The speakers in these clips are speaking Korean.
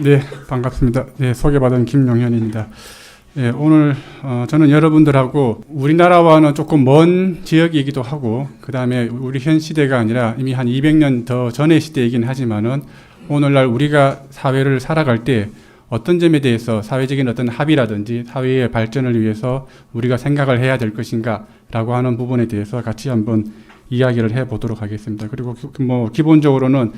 네, 반갑습니다. 네, 소개받은 김용현입니다. 네, 오늘 저는 여러분들하고 우리나라와는 조금 먼 지역이기도 하고, 그 다음에 우리 현 시대가 아니라 이미 한 200년 더 전의 시대이긴 하지만은 오늘날 우리가 사회를 살아갈 때 어떤 점에 대해서 사회적인 어떤 합의라든지 사회의 발전을 위해서 우리가 생각을 해야 될 것인가 라고 하는 부분에 대해서 같이 한번 이야기를 해보도록 하겠습니다. 그리고 기본적으로는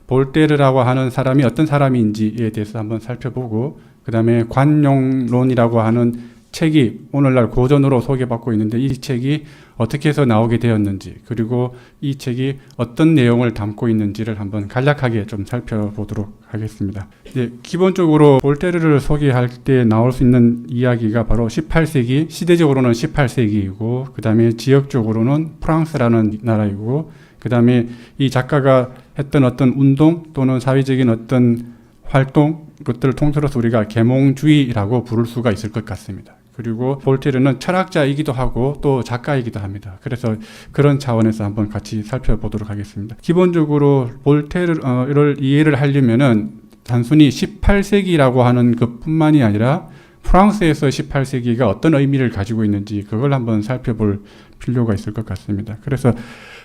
볼테르라고 하는 사람이 어떤 사람인지에 대해서 한번 살펴보고, 그 다음에 관용론이라고 하는 책이 오늘날 고전으로 소개받고 있는데 이 책이 어떻게 해서 나오게 되었는지, 그리고 이 책이 어떤 내용을 담고 있는지를 한번 간략하게 좀 살펴보도록 하겠습니다. 네, 기본적으로 볼테르를 소개할 때 나올 수 있는 이야기가 바로 18세기, 시대적으로는 18세기이고, 그 다음에 지역적으로는 프랑스라는 나라이고, 그 다음에 이 작가가 했던 어떤 운동 또는 사회적인 어떤 활동, 것들을 통틀어서 우리가 계몽주의라고 부를 수가 있을 것 같습니다. 그리고 볼테르는 철학자이기도 하고 또 작가이기도 합니다. 그래서 그런 차원에서 한번 같이 살펴보도록 하겠습니다. 기본적으로 볼테르를 이해를 하려면은 단순히 18세기라고 하는 것뿐만이 아니라 프랑스에서 18세기가 어떤 의미를 가지고 있는지 그걸 한번 살펴볼 필요가 있을 것 같습니다. 그래서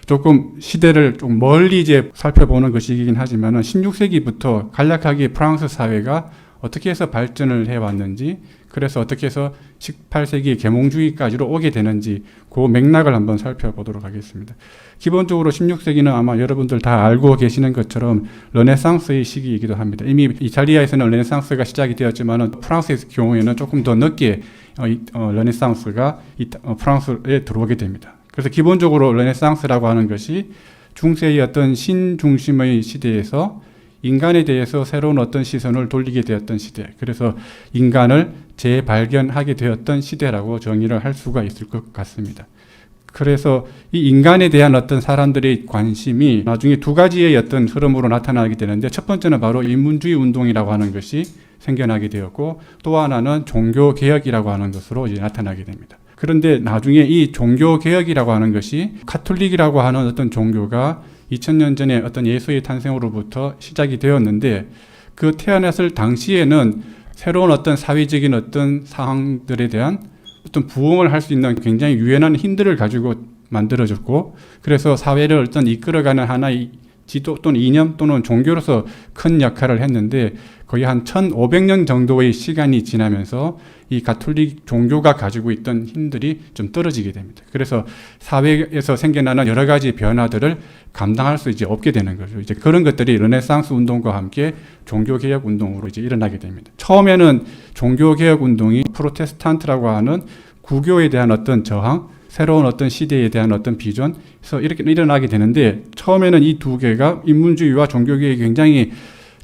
조금 시대를 좀 멀리 이제 살펴보는 것이긴 하지만은 16세기부터 간략하게 프랑스 사회가 어떻게 해서 발전을 해왔는지, 그래서 어떻게 해서 18세기 계몽주의까지로 오게 되는지 그 맥락을 한번 살펴보도록 하겠습니다. 기본적으로 16세기는 아마 여러분들 다 알고 계시는 것처럼 르네상스의 시기이기도 합니다. 이미 이탈리아에서는 르네상스가 시작이 되었지만 프랑스의 경우에는 조금 더 늦게 르네상스가 프랑스에 들어오게 됩니다. 그래서 기본적으로 르네상스라고 하는 것이 중세의 어떤 신중심의 시대에서 인간에 대해서 새로운 어떤 시선을 돌리게 되었던 시대, 그래서 인간을 재발견하게 되었던 시대라고 정의를 할 수가 있을 것 같습니다. 그래서 이 인간에 대한 어떤 사람들의 관심이 나중에 두 가지의 어떤 흐름으로 나타나게 되는데, 첫 번째는 바로 인문주의 운동이라고 하는 것이 생겨나게 되었고, 또 하나는 종교개혁이라고 하는 것으로 이제 나타나게 됩니다. 그런데 나중에 이 종교개혁이라고 하는 것이 카톨릭이라고 하는 어떤 종교가 2000년 전에 어떤 예수의 탄생으로부터 시작이 되었는데, 그 태어났을 당시에는 새로운 어떤 사회적인 어떤 상황들에 대한 어떤 부응을 할 수 있는 굉장히 유연한 힘들을 가지고 만들어졌고, 그래서 사회를 어떤 이끌어가는 하나의 지도 또는 이념 또는 종교로서 큰 역할을 했는데, 거의 한 1500년 정도의 시간이 지나면서 이 가톨릭 종교가 가지고 있던 힘들이 좀 떨어지게 됩니다. 그래서 사회에서 생겨나는 여러 가지 변화들을 감당할 수 이제 없게 되는 거죠. 이제 그런 것들이 르네상스 운동과 함께 종교개혁 운동으로 이제 일어나게 됩니다. 처음에는 종교개혁 운동이 프로테스탄트라고 하는 구교에 대한 어떤 저항, 새로운 어떤 시대에 대한 어떤 비전에서 이렇게 일어나게 되는데, 처음에는 이 두 개가 인문주의와 종교개혁이 굉장히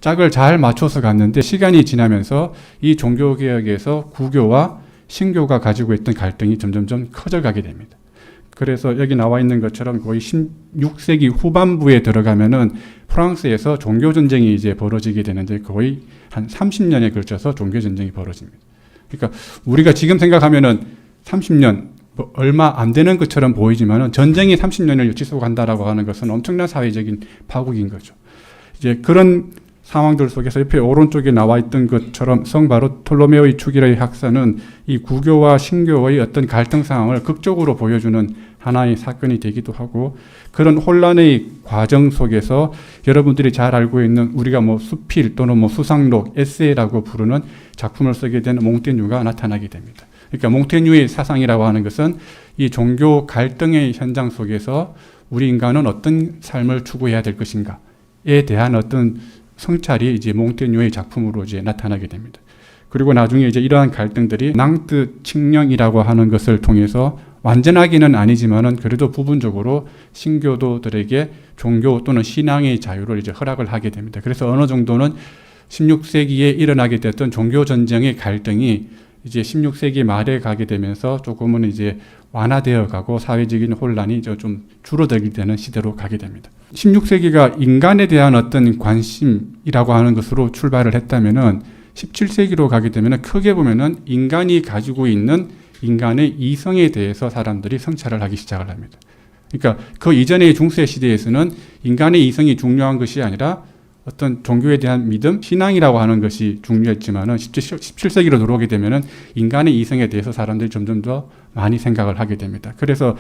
짝을 잘 맞춰서 갔는데, 시간이 지나면서 이 종교개혁에서 구교와 신교가 가지고 있던 갈등이 점점점 커져가게 됩니다. 그래서 여기 나와 있는 것처럼 거의 16세기 후반부에 들어가면은 프랑스에서 종교전쟁이 이제 벌어지게 되는데, 거의 한 30년에 걸쳐서 종교전쟁이 벌어집니다. 그러니까 우리가 지금 생각하면은 30년, 얼마 안 되는 것처럼 보이지만은 전쟁이 30년을 지속한다라고 하는 것은 엄청난 사회적인 파국인 거죠. 이제 그런 상황들 속에서 옆에 오른쪽에 나와 있던 것처럼 성 바르톨로메오의 축일의 학사는 이 구교와 신교의 어떤 갈등 상황을 극적으로 보여주는 하나의 사건이 되기도 하고, 그런 혼란의 과정 속에서 여러분들이 잘 알고 있는 우리가 수필 또는 수상록, 에세이라고 부르는 작품을 쓰게 된 몽테뉴가 나타나게 됩니다. 그러니까 몽테뉴의 사상이라고 하는 것은 이 종교 갈등의 현장 속에서 우리 인간은 어떤 삶을 추구해야 될 것인가에 대한 어떤 성찰이 이제 몽테뉴의 작품으로 이제 나타나게 됩니다. 그리고 나중에 이제 이러한 갈등들이 낭트 칙령이라고 하는 것을 통해서 완전하기는 아니지만은 그래도 부분적으로 신교도들에게 종교 또는 신앙의 자유를 이제 허락을 하게 됩니다. 그래서 어느 정도는 16세기에 일어나게 됐던 종교 전쟁의 갈등이 이제 16세기 말에 가게 되면서 조금은 이제 완화되어 가고 사회적인 혼란이 좀 줄어들게 되는 시대로 가게 됩니다. 16세기가 인간에 대한 어떤 관심이라고 하는 것으로 출발을 했다면은 17세기로 가게 되면은 크게 보면은 인간이 가지고 있는 인간의 이성에 대해서 사람들이 성찰을 하기 시작을 합니다. 그러니까 그 이전의 중세 시대에서는 인간의 이성이 중요한 것이 아니라 어떤 종교에 대한 믿음, 신앙이라고 하는 것이 중요했지만은 17세기로 들어오게 되면은 인간의 이성에 대해서 사람들이 점점 더 많이 생각을 하게 됩니다. 그래서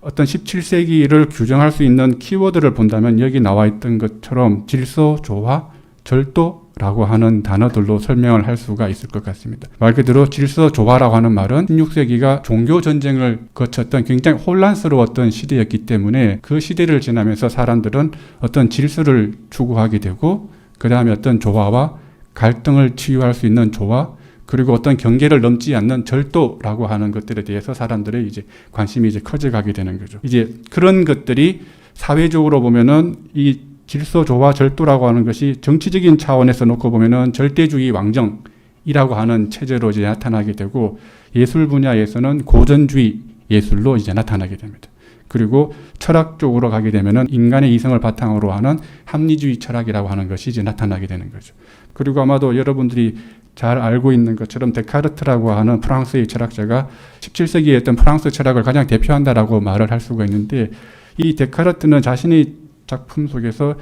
어떤 17세기를 규정할 수 있는 키워드를 본다면 여기 나와 있던 것처럼 질서, 조화, 절도라고 하는 단어들로 설명을 할 수가 있을 것 같습니다. 말 그대로 질서, 조화라고 하는 말은 16세기가 종교 전쟁을 거쳤던 굉장히 혼란스러웠던 시대였기 때문에 그 시대를 지나면서 사람들은 어떤 질서를 추구하게 되고 그 다음에 어떤 조화와 갈등을 치유할 수 있는 조화, 그리고 어떤 경계를 넘지 않는 절도라고 하는 것들에 대해서 사람들의 이제 관심이 이제 커져가게 되는 거죠. 이제 그런 것들이 사회적으로 보면은 이 질서, 조화, 절도라고 하는 것이 정치적인 차원에서 놓고 보면은 절대주의 왕정이라고 하는 체제로 이제 나타나게 되고, 예술 분야에서는 고전주의 예술로 이제 나타나게 됩니다. 그리고 철학 쪽으로 가게 되면은 인간의 이성을 바탕으로 하는 합리주의 철학이라고 하는 것이 이제 나타나게 되는 거죠. 그리고 아마도 여러분들이 잘 알고 있는 것처럼 데카르트라고 하는 프랑스의 철학자가 17세기에 어떤 프랑스 철학을 가장 대표한다라고 말을 할 수가 있는데, 이 데카르트는 자신의 작품 속에서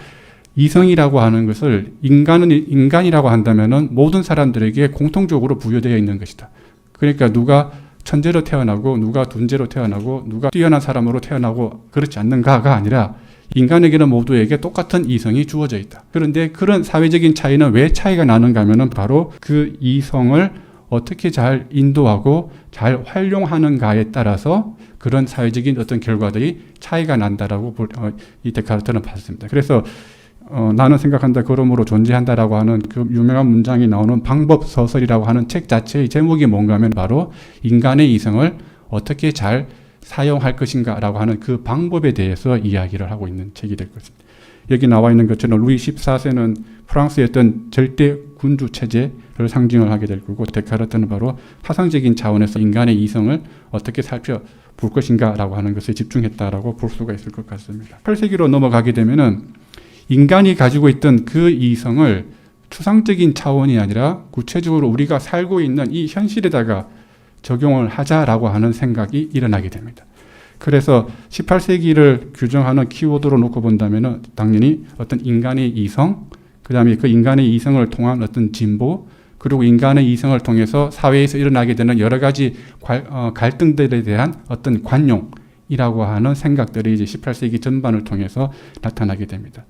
이성이라고 하는 것을 인간이라고 한다면은 모든 사람들에게 공통적으로 부여되어 있는 것이다. 그러니까 누가 천재로 태어나고 누가 둔재로 태어나고 누가 뛰어난 사람으로 태어나고 그렇지 않는가가 아니라 인간에게는 모두에게 똑같은 이성이 주어져 있다. 그런데 그런 사회적인 차이는 왜 차이가 나는가 하면은 바로 그 이성을 어떻게 잘 인도하고 잘 활용하는가에 따라서 그런 사회적인 어떤 결과들이 차이가 난다라고 이 데카르트는 봤습니다. 그래서 나는 생각한다, 그러므로 존재한다라고 하는 그 유명한 문장이 나오는 방법서설이라고 하는 책 자체의 제목이 뭔가 하면 바로 인간의 이성을 어떻게 잘 사용할 것인가라고 하는 그 방법에 대해서 이야기를 하고 있는 책이 될 것입니다. 여기 나와 있는 것처럼 루이 14세는 프랑스의 어떤 절대 군주 체제를 상징을 하게 될 거고, 데카르트는 바로 화상적인 차원에서 인간의 이성을 어떻게 살펴볼 것인가라고 하는 것에 집중했다라고 볼 수가 있을 것 같습니다. 8세기로 넘어가게 되면은 인간이 가지고 있던 그 이성을 추상적인 차원이 아니라 구체적으로 우리가 살고 있는 이 현실에다가 적용을 하자라고 하는 생각이 일어나게 됩니다. 그래서 18세기를 규정하는 키워드로 놓고 본다면 당연히 어떤 인간의 이성, 그 다음에 그 인간의 이성을 통한 어떤 진보, 그리고 인간의 이성을 통해서 사회에서 일어나게 되는 여러 가지 갈등들에 대한 어떤 관용이라고 하는 생각들이 이제 18세기 전반을 통해서 나타나게 됩니다.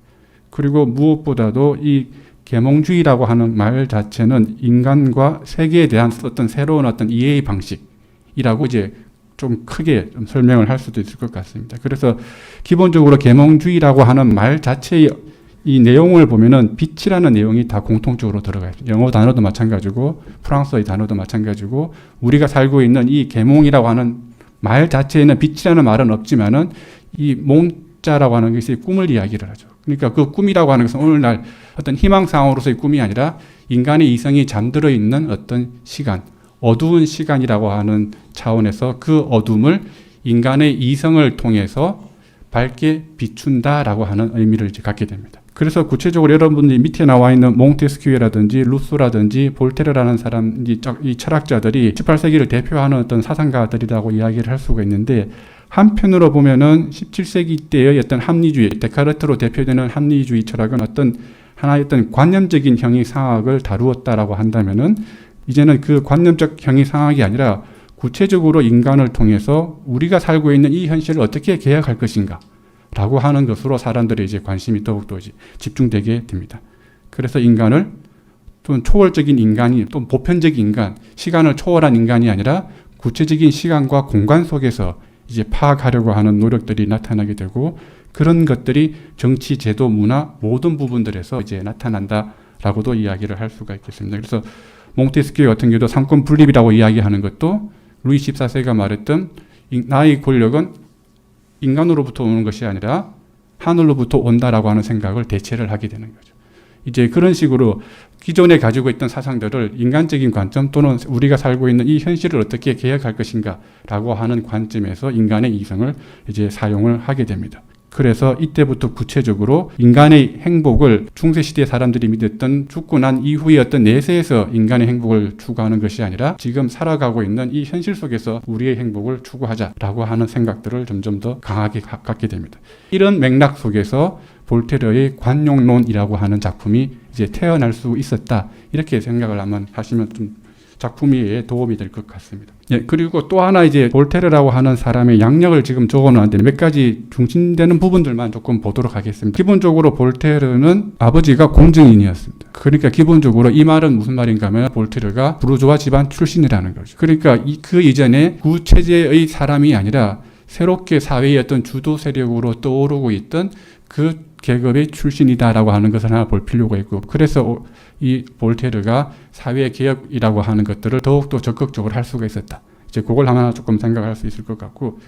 그리고 무엇보다도 이 계몽주의라고 하는 말 자체는 인간과 세계에 대한 어떤 새로운 어떤 이해의 방식이라고 이제 좀 크게 좀 설명을 할 수도 있을 것 같습니다. 그래서 기본적으로 계몽주의라고 하는 말 자체의 이 내용을 보면은 빛이라는 내용이 다 공통적으로 들어가요. 영어 단어도 마찬가지고 프랑스어의 단어도 마찬가지고, 우리가 살고 있는 이 계몽이라고 하는 말 자체에는 빛이라는 말은 없지만은 이 몽자라고 하는 것이 꿈을 이야기를 하죠. 그러니까 그 꿈이라고 하는 것은 오늘날 어떤 희망사항으로서의 꿈이 아니라 인간의 이성이 잠들어 있는 어떤 시간, 어두운 시간이라고 하는 차원에서 그 어둠을 인간의 이성을 통해서 밝게 비춘다라고 하는 의미를 이제 갖게 됩니다. 그래서 구체적으로 여러분들이 밑에 나와 있는 몽테스큐에라든지 루소라든지 볼테르라는 사람, 이 철학자들이 18세기를 대표하는 어떤 사상가들이라고 이야기를 할 수가 있는데, 한편으로 보면은 17세기 때의 어떤 합리주의, 데카르트로 대표되는 합리주의 철학은 어떤 하나의 어떤 관념적인 형이상학을 다루었다라고 한다면은, 이제는 그 관념적 형이상학이 아니라 구체적으로 인간을 통해서 우리가 살고 있는 이 현실을 어떻게 개혁할 것인가 라고 하는 것으로 사람들의 이제 관심이 더욱더 이제 집중되게 됩니다. 그래서 인간을 또 초월적인 인간이, 또 보편적인 인간, 시간을 초월한 인간이 아니라 구체적인 시간과 공간 속에서 이제 파악하려고 하는 노력들이 나타나게 되고, 그런 것들이 정치, 제도, 문화 모든 부분들에서 이제 나타난다라고도 이야기를 할 수가 있겠습니다. 그래서 몽테스큐 같은 경우도 삼권 분립이라고 이야기하는 것도 루이 14세가 말했던 나의 권력은 인간으로부터 오는 것이 아니라 하늘로부터 온다라고 하는 생각을 대체를 하게 되는 거죠. 이제 그런 식으로 기존에 가지고 있던 사상들을 인간적인 관점 또는 우리가 살고 있는 이 현실을 어떻게 개혁할 것인가라고 하는 관점에서 인간의 이성을 이제 사용을 하게 됩니다. 그래서 이때부터 구체적으로 인간의 행복을 중세시대 사람들이 믿었던 죽고 난 이후의 어떤 내세에서 인간의 행복을 추구하는 것이 아니라 지금 살아가고 있는 이 현실 속에서 우리의 행복을 추구하자라고 하는 생각들을 점점 더 강하게 갖게 됩니다. 이런 맥락 속에서 볼테르의 관용론이라고 하는 작품이 이제 태어날 수 있었다. 이렇게 생각을 한번 하시면 좀 작품이 도움이 될 것 같습니다. 예, 그리고 또 하나 이제 볼테르라고 하는 사람의 양력을 지금 적어놨는데 몇 가지 중심되는 부분들만 조금 보도록 하겠습니다. 기본적으로 볼테르는 아버지가 공증인이었습니다. 그러니까 기본적으로 이 말은 무슨 말인가 하면 볼테르가 부르주아 집안 출신이라는 거죠. 그러니까 그 이전에 구체제의 사람이 아니라 새롭게 사회의 어떤 주도 세력으로 떠오르고 있던 그 계급의 출신이다라고 하는 것을 하나 볼 필요가 있고, 그래서 이 볼테르가 사회 개혁이라고 하는 것들을 더욱더 적극적으로 할 수가 있었다. 이제 그걸 하나 조금 생각할 수 있을 것 같고,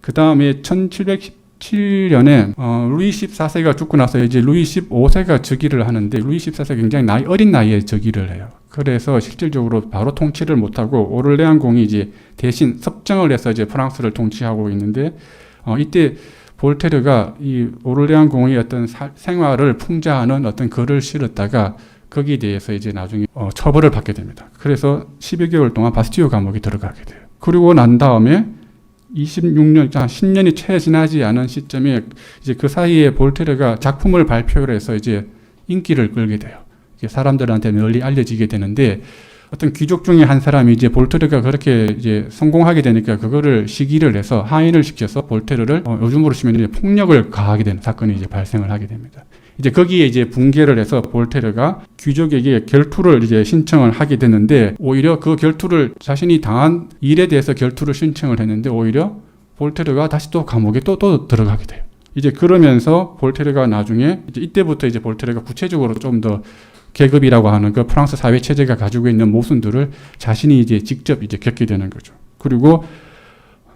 그 다음에 1717년에 루이 14세가 죽고 나서 이제 루이 15세가 즉위를 하는데, 루이 14세가 굉장히 어린 나이에 즉위를 해요. 그래서 실질적으로 바로 통치를 못하고 오를레안 공이 이제 대신 섭정을 해서 이제 프랑스를 통치하고 있는데, 이때 볼테르가 이 오를레안 공의 어떤 생활을 풍자하는 어떤 글을 실었다가 거기에 대해서 이제 나중에 처벌을 받게 됩니다. 그래서 10여 개월 동안 바스티유 감옥에 들어가게 돼요. 그리고 난 다음에 26년, 10년이 채 지나지 않은 시점에 이제 그 사이에 볼테르가 작품을 발표를 해서 이제 인기를 끌게 돼요. 사람들한테 널리 알려지게 되는데, 어떤 귀족 중에 한 사람이 이제 볼테르가 그렇게 이제 성공하게 되니까 그거를 시기를 해서 하인을 시켜서 볼테르를 요즘으로 치면 이제 폭력을 가하게 되는 사건이 이제 발생을 하게 됩니다. 이제 거기에 이제 붕괴를 해서 볼테르가 귀족에게 결투를 이제 신청을 하게 되는데, 오히려 그 결투를 자신이 당한 일에 대해서 결투를 신청을 했는데 오히려 볼테르가 다시 또 감옥에 또 들어가게 돼요. 이제 그러면서 볼테르가 나중에 이제 이때부터 이제 볼테르가 구체적으로 좀 더 계급이라고 하는 그 프랑스 사회 체제가 가지고 있는 모순들을 자신이 이제 직접 이제 겪게 되는 거죠. 그리고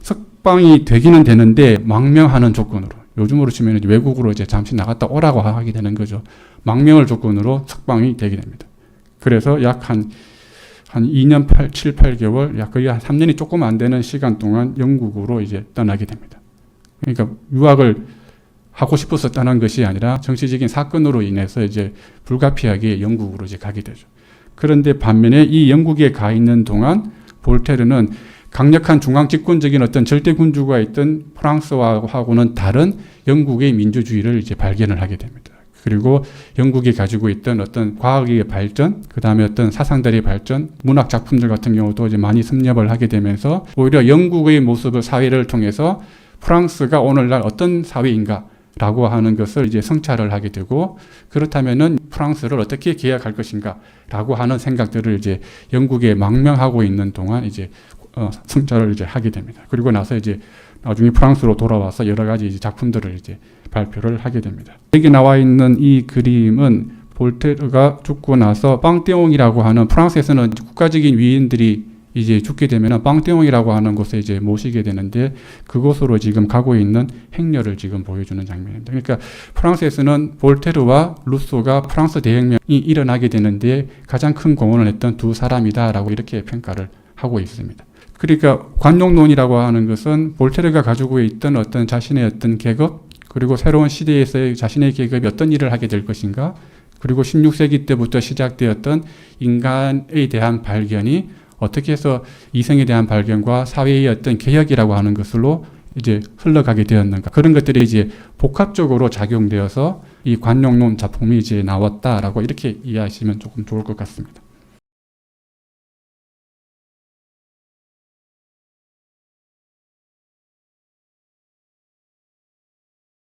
석방이 되기는 되는데 망명하는 조건으로, 요즘으로 치면 이제 외국으로 이제 잠시 나갔다 오라고 하게 되는 거죠. 망명을 조건으로 석방이 되게 됩니다. 그래서 약 한 2년 7, 8개월, 약 거의 한 3년이 조금 안 되는 시간 동안 영국으로 이제 떠나게 됩니다. 그러니까 유학을 하고 싶어서 떠난 것이 아니라 정치적인 사건으로 인해서 이제 불가피하게 영국으로 이제 가게 되죠. 그런데 반면에 이 영국에 가 있는 동안 볼테르는 강력한 중앙 집권적인 어떤 절대군주가 있던 프랑스하고는 다른 영국의 민주주의를 이제 발견을 하게 됩니다. 그리고 영국이 가지고 있던 어떤 과학의 발전, 그 다음에 어떤 사상들의 발전, 문학 작품들 같은 경우도 이제 많이 섭렵을 하게 되면서 오히려 영국의 모습을 사회를 통해서 프랑스가 오늘날 어떤 사회인가 라고 하는 것을 이제 성찰을 하게 되고, 그렇다면은 프랑스를 어떻게 개혁할 것인가 라고 하는 생각들을 이제 영국에 망명하고 있는 동안 이제 성찰을 이제 하게 됩니다. 그리고 나서 이제 나중에 프랑스로 돌아와서 여러 가지 이제 작품들을 이제 발표를 하게 됩니다. 여기 나와 있는 이 그림은 볼테르가 죽고 나서 빵테옹이라고 하는, 프랑스에서는 국가적인 위인들이 이제 죽게 되면 빵테옹이라고 하는 곳에 이제 모시게 되는데, 그곳으로 지금 가고 있는 행렬을 지금 보여주는 장면입니다. 그러니까 프랑스에서는 볼테르와 루소가 프랑스 대혁명이 일어나게 되는데 가장 큰 공헌을 했던 두 사람이다라고 이렇게 평가를 하고 있습니다. 그러니까 관용론이라고 하는 것은 볼테르가 가지고 있던 어떤 자신의 어떤 계급, 그리고 새로운 시대에서의 자신의 계급이 어떤 일을 하게 될 것인가, 그리고 16세기 때부터 시작되었던 인간에 대한 발견이 어떻게 해서 이성에 대한 발견과 사회의 어떤 개혁이라고 하는 것으로 이제 흘러가게 되었는가, 그런 것들이 이제 복합적으로 작용되어서 이 관용론 작품이 이제 나왔다라고 이렇게 이해하시면 조금 좋을 것 같습니다.